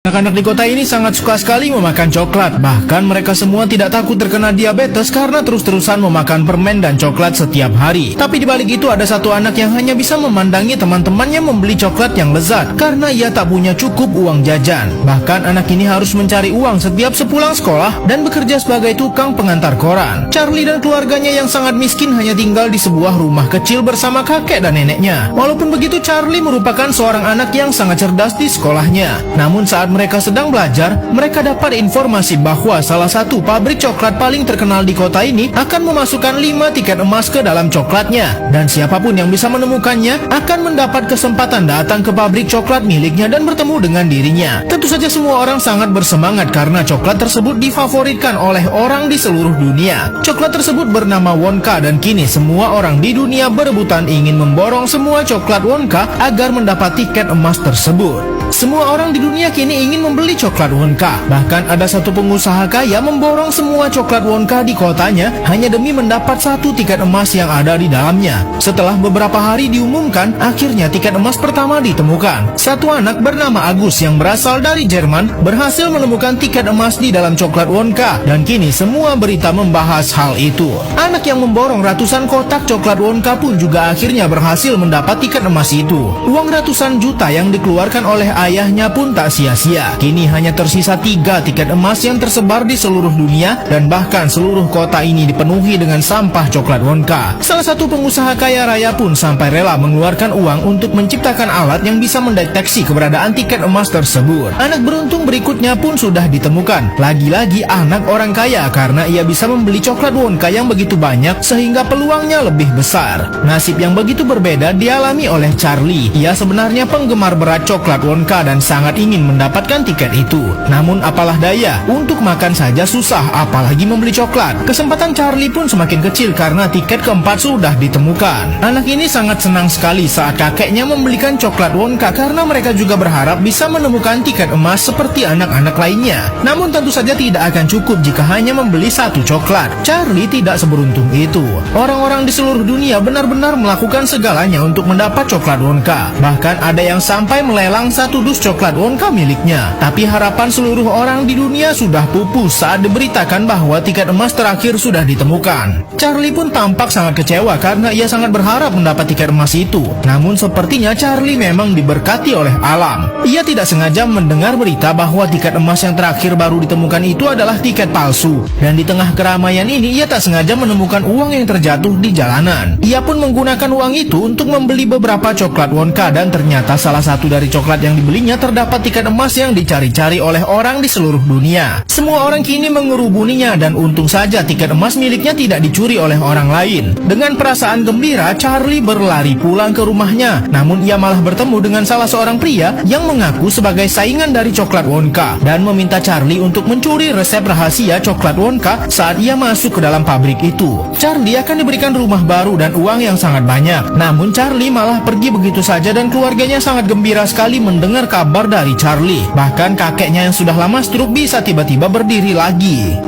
Anak-anak di kota ini sangat suka sekali memakan coklat. Bahkan mereka semua tidak takut terkena diabetes karena terus-terusan memakan permen dan coklat setiap hari. Tapi di balik itu ada satu anak yang hanya bisa memandangi teman-temannya membeli coklat yang lezat karena ia tak punya cukup uang jajan. Bahkan anak ini harus mencari uang setiap sepulang sekolah dan bekerja sebagai tukang pengantar koran. Charlie dan keluarganya yang sangat miskin hanya tinggal di sebuah rumah kecil bersama kakek dan neneknya. Walaupun begitu, Charlie merupakan seorang anak yang sangat cerdas di sekolahnya. Namun saat mereka sedang belajar, mereka dapat informasi bahwa salah satu pabrik coklat paling terkenal di kota ini akan memasukkan 5 tiket emas ke dalam coklatnya. Dan siapapun yang bisa menemukannya akan mendapat kesempatan datang ke pabrik coklat miliknya dan bertemu dengan dirinya. Tentu saja semua orang sangat bersemangat karena coklat tersebut difavoritkan oleh orang di seluruh dunia. Coklat tersebut bernama Wonka dan kini semua orang di dunia berebutan ingin memborong semua coklat Wonka agar mendapat tiket emas tersebut. Semua orang di dunia kini ingin membeli coklat Wonka. Bahkan ada satu pengusaha kaya memborong semua coklat Wonka di kotanya hanya demi mendapat satu tiket emas yang ada di dalamnya. Setelah beberapa hari diumumkan, akhirnya tiket emas pertama ditemukan. Satu anak bernama Agus yang berasal dari Jerman berhasil menemukan tiket emas di dalam coklat Wonka, dan kini semua berita membahas hal itu. Anak yang memborong ratusan kotak coklat Wonka pun juga akhirnya berhasil mendapat tiket emas itu. Uang ratusan juta yang dikeluarkan oleh ayahnya pun tak sia-sia. Kini hanya tersisa 3 tiket emas yang tersebar di seluruh dunia, dan bahkan seluruh kota ini dipenuhi dengan sampah coklat Wonka. Salah satu pengusaha kaya raya pun sampai rela mengeluarkan uang untuk menciptakan alat yang bisa mendeteksi keberadaan tiket emas tersebut. Anak beruntung berikutnya pun sudah ditemukan. Lagi-lagi anak orang kaya karena ia bisa membeli coklat Wonka yang begitu banyak sehingga peluangnya lebih besar. Nasib yang begitu berbeda dialami oleh Charlie. Ia sebenarnya penggemar berat coklat Wonka dan sangat ingin mendapatkan tiket itu. Namun apalah daya, untuk makan saja susah, apalagi membeli coklat. Kesempatan Charlie pun semakin kecil karena tiket keempat sudah ditemukan. Anak ini sangat senang sekali saat kakeknya membelikan coklat Wonka karena mereka juga berharap bisa menemukan tiket emas seperti anak-anak lainnya. Namun tentu saja tidak akan cukup jika hanya membeli satu coklat. Charlie tidak seberuntung itu. Orang-orang di seluruh dunia benar-benar melakukan segalanya untuk mendapat coklat Wonka. Bahkan ada yang sampai melelang satu dus coklat Wonka miliknya. Tapi harapan seluruh orang di dunia sudah pupus saat diberitakan bahwa tiket emas terakhir sudah ditemukan. Charlie pun tampak sangat kecewa karena ia sangat berharap mendapat tiket emas itu. Namun sepertinya Charlie memang diberkati oleh alam. Ia tidak sengaja mendengar berita bahwa tiket emas yang terakhir baru ditemukan itu adalah tiket palsu. Dan di tengah keramaian ini ia tak sengaja menemukan uang yang terjatuh di jalanan. Ia pun menggunakan uang itu untuk membeli beberapa coklat Wonka, dan ternyata salah satu dari coklat yang dibelinya terdapat tiket emas yang dicari-cari oleh orang di seluruh dunia. Semua orang kini mengerubuninya, dan untung saja tiket emas miliknya tidak dicuri oleh orang lain. Dengan perasaan gembira, Charlie berlari pulang ke rumahnya. Namun ia malah bertemu dengan salah seorang pria yang mengaku sebagai saingan dari coklat Wonka dan meminta Charlie untuk mencuri resep rahasia coklat Wonka saat ia masuk ke dalam pabrik itu. Charlie akan diberikan rumah baru dan uang yang sangat banyak. Namun Charlie malah pergi begitu saja, dan keluarganya sangat gembira sekali mendengar kabar dari Charlie. Bahkan kakeknya yang sudah lama stroke bisa tiba-tiba berdiri lagi.